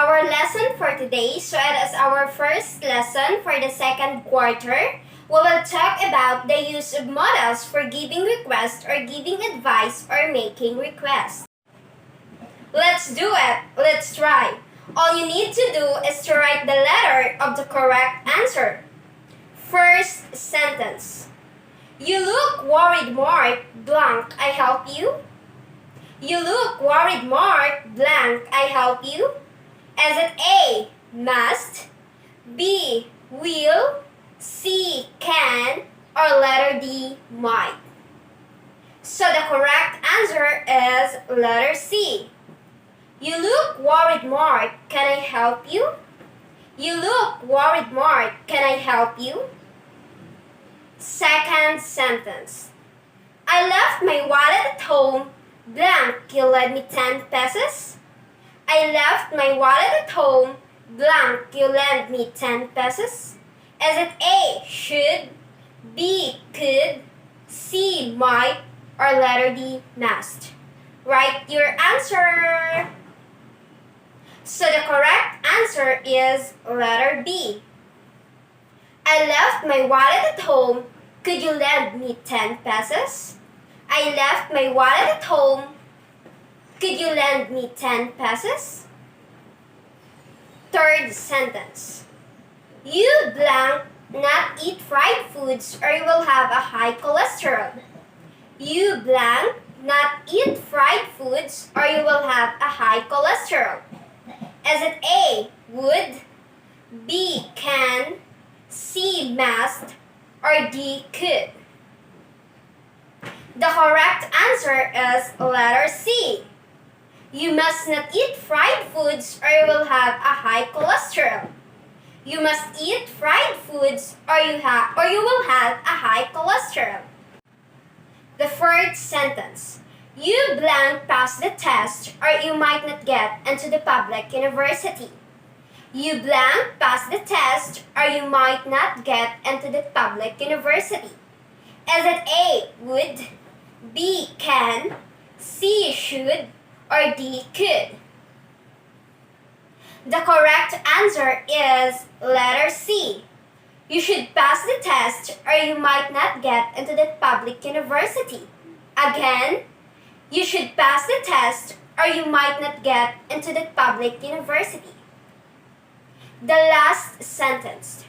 our lesson for today. So it is our first lesson for the second quarter. We will talk about the use of modals for giving requests or giving advice or making requests. Let's do it. Let's try. All you need to do is to write the letter of the correct answer. First sentence. You look worried, Mark. Blank, I help you. You look worried, Mark. Blank, I help you. Is it A, must, B, will, C, can, or letter D, might? So the correct answer is letter C. You look worried, Mark. Can I help you? You look worried, Mark. Can I help you? Second sentence. I left my wallet at home. Blank, you lend me 10 pesos? I left my wallet at home. Blank, you lend me 10 pesos? Is it A, should, B, could, C, might, or letter D, must? Write your answer. So the correct answer is letter B. I left my wallet at home. Could you lend me 10 pesos? I left my wallet at home. Could you lend me 10 pesos? Third sentence. You blank not eat fried foods or you will have a high cholesterol. You blank not eat fried foods or you will have a high cholesterol. Is it A, would, B, can, C, must, or D, could? The correct answer is letter C. You must not eat fried foods or you will have a high cholesterol. You must eat fried foods or you will have a high cholesterol. The fourth sentence. You blank pass the test or you might not get into the public university. You blank pass the test or you might not get into the public university. Is it A, would, B, can, C, should, or D, could? The correct answer is letter C. You should pass the test or you might not get into the public university. Again, you should pass the test or you might not get into the public university. The last sentence.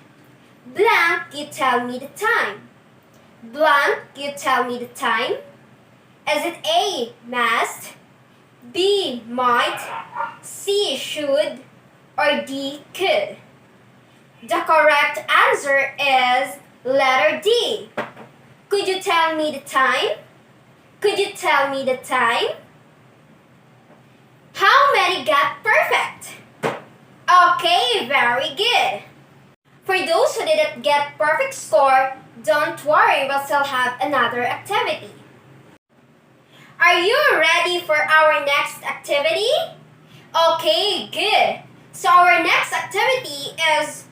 Blank, you tell me the time. Blank, you tell me the time. Is it A, must, B, might, C, should, or D, could? The correct answer is letter D. Could you tell me the time? Could you tell me the time? How many got perfect? Okay, very good. For those who didn't get perfect score, don't worry, we'll still have another activity. Are you ready for our next activity? Okay, good. So our next activity is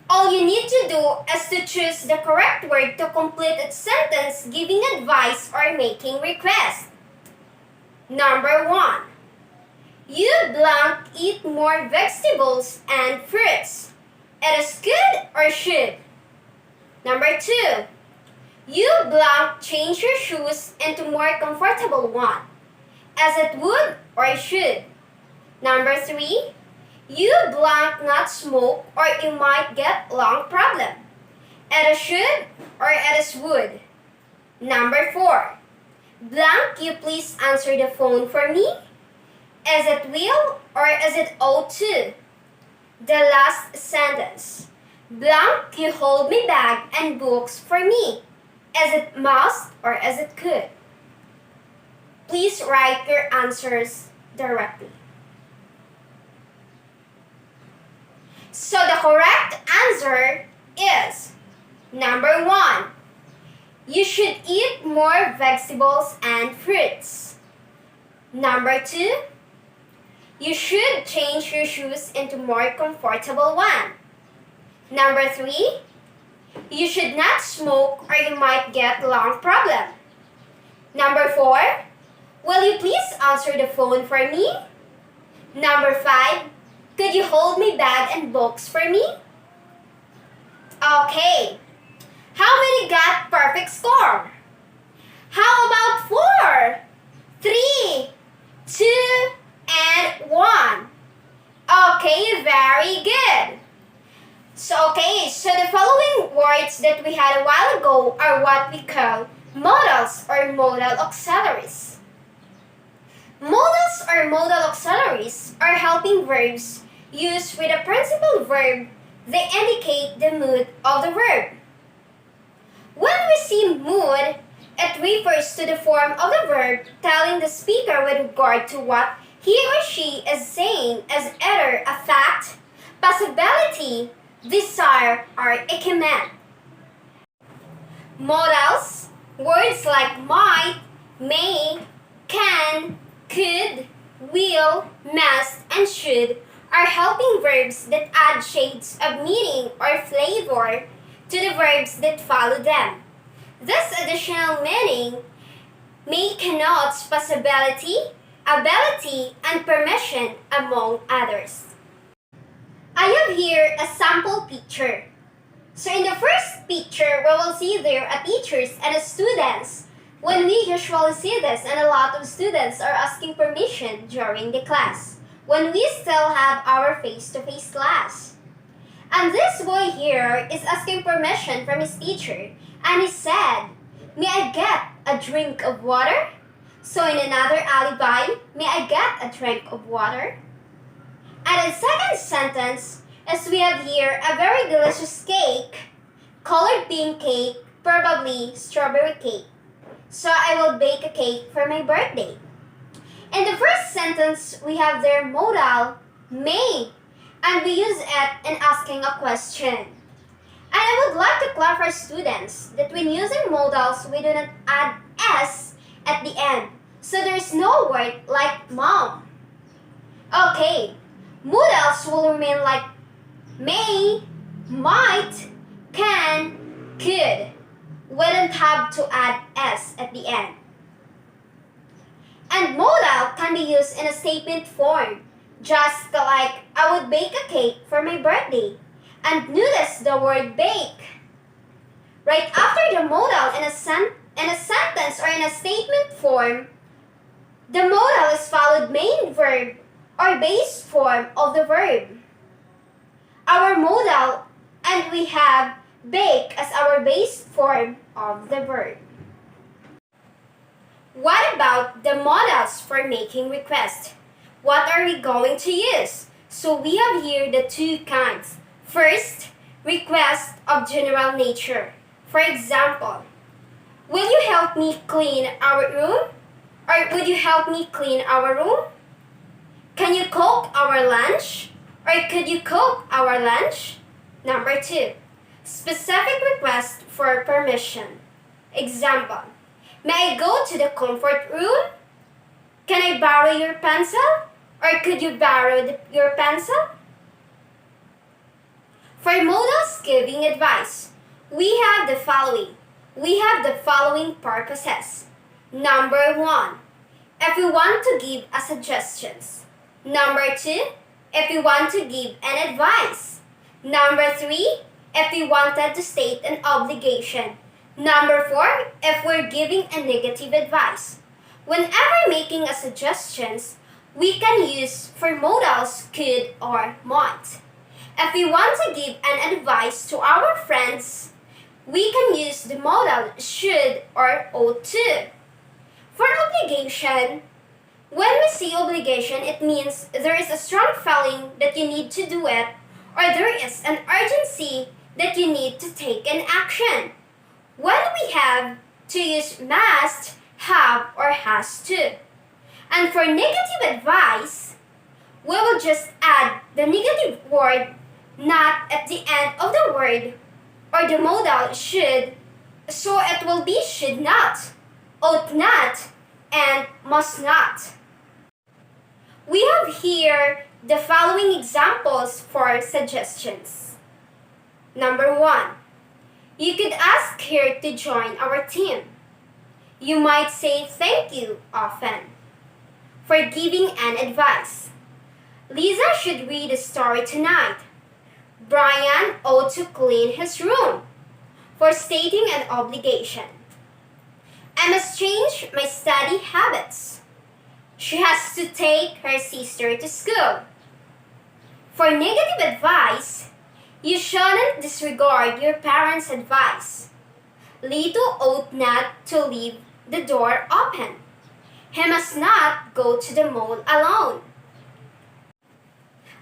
all you need to do is to choose the correct word to complete its sentence giving advice or making request. Number 1. You blank eat more vegetables and fruits. It is good or should? Number 2. You blank change your shoes into more comfortable one. Is it would or should? Number 3. You blank not smoke or you might get lung problem. It is should or it is would? Number 4. Blank, you please answer the phone for me. Is it will or is it ought to? The last sentence. Blank, you hold my bag and books for me. Is it must or is it could? Please write your answers directly. So the correct answer is number 1. You should eat more vegetables and fruits. Number 2. You should change your shoes into more comfortable one. Number 3. You should not smoke or you might get lung problem. Number 4. Will you please answer the phone for me? Number 5. Could you hold my bag and books for me? Okay. How many got perfect score? How about 4, 3, 2, and 1? Okay, very good. So the following words that we had a while ago are what we call modals or modal auxiliaries. Modals or modal auxiliaries are helping verbs used with a principal verb. They indicate the mood of the verb. When we see mood, it refers to the form of the verb telling the speaker with regard to what he or she is saying as either a fact, possibility, desire, or a command. Modals, words like might, may, can, could, will, must, and should are helping verbs that add shades of meaning or flavor to the verbs that follow them. This additional meaning may connote possibility, ability, and permission, among others. I have here a sample picture. So in the first picture, we will see there a teachers and a students. When we usually see this, and a lot of students are asking permission during the class, when we still have our face-to-face class. And this boy here is asking permission from his teacher, and he said, "May I get a drink of water?" So in another alibi, "May I get a drink of water?" And in second sentence, as we have here a very delicious cake, colored bean cake, probably strawberry cake. So I will bake a cake for my birthday. In the first sentence, we have their modal, may, and we use it in asking a question. And I would like to clarify students that when using modals, we do not add s at the end. So there is no word like mom. Okay, modals will remain like may, might, can, could. We don't have to add s at the end. And modal can be used in a statement form, just like I would bake a cake for my birthday. And notice the word bake. Right after the modal in a sentence or in a statement form, the modal is followed main verb or base form of the verb. Our modal, and we have bake as our base form of the verb. What about the modals for making requests? What are we going to use? So we have here the two kinds. First, request of general nature. For example, will you help me clean our room? Or would you help me clean our room? Can you cook our lunch? Or could you cook our lunch? Number 2, specific request for permission. Example, may I go to the comfort room? Can I borrow your pencil? Or could you borrow your pencil? For modals giving advice, we have the following. We have the following purposes. Number 1, if we want to give a suggestions. Number 2, if we want to give an advice. Number 3, if we wanted to state an obligation. Number 4, if we're giving a negative advice. Whenever making a suggestions, we can use for modals could or might. If we want to give an advice to our friends, we can use the modal should or ought to. For obligation, when we see obligation, it means there is a strong feeling that you need to do it, or there is an urgency that you need to take an action. When we have to use must, have, or has to. And for negative advice, we will just add the negative word not at the end of the word or the modal should, so it will be should not, ought not, and must not. We have here the following examples for suggestions. Number 1, you could ask her to join our team. You might say thank you often for giving an advice. Lisa should read a story tonight. Brian ought to clean his room. For stating an obligation. I must change my study habits. She has to take her sister to school. For negative advice, you shouldn't disregard your parents' advice. Lito ought not to leave the door open. He must not go to the mall alone.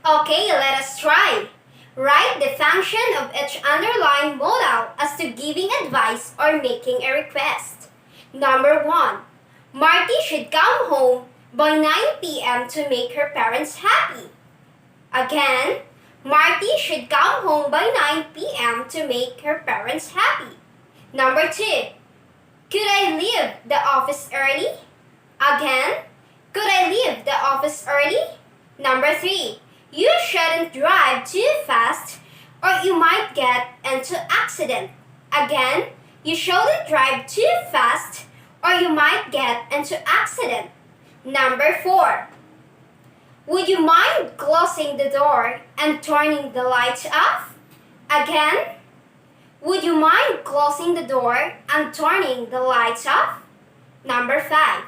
Okay, let us try. Write the function of each underlined modal as to giving advice or making a request. Number 1. Marty should come home by 9 p.m. to make her parents happy. Again, Marty should come home by 9 p.m. to make her parents happy. Number 2. Could I leave the office early? Again, could I leave the office early? Number 3. You shouldn't drive too fast or you might get into accident. Again, you shouldn't drive too fast or you might get into accident. Number 4. Would you mind closing the door and turning the lights off? Again, would you mind closing the door and turning the lights off? Number 5.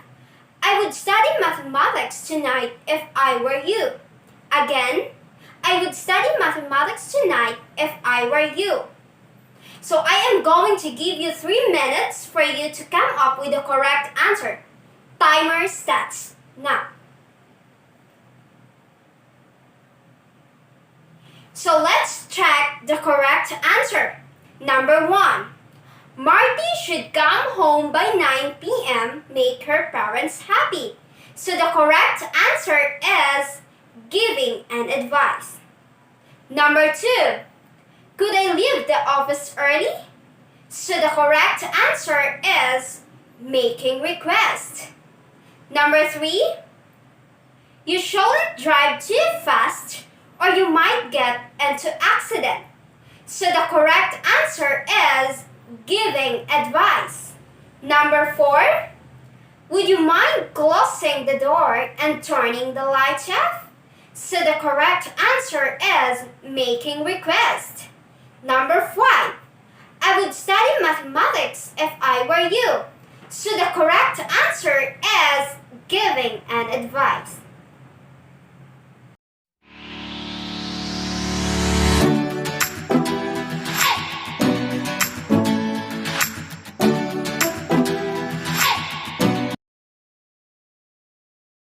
I would study mathematics tonight if I were you. Again, I would study mathematics tonight if I were you. So I am going to give you 3 minutes for you to come up with the correct answer. Timer starts now. So let's check the correct answer. Number 1. Marty should come home by 9 p.m. make her parents happy. So the correct answer is giving an advice. Number 2. Could I leave the office early? So the correct answer is making request. Number 3. You shouldn't drive too fast or you might get into accident. So the correct answer is giving advice. Number 4. Would you mind closing the door and turning the lights off? So the correct answer is making request. Number 5. I would study mathematics if I were you. So the correct answer is giving an advice.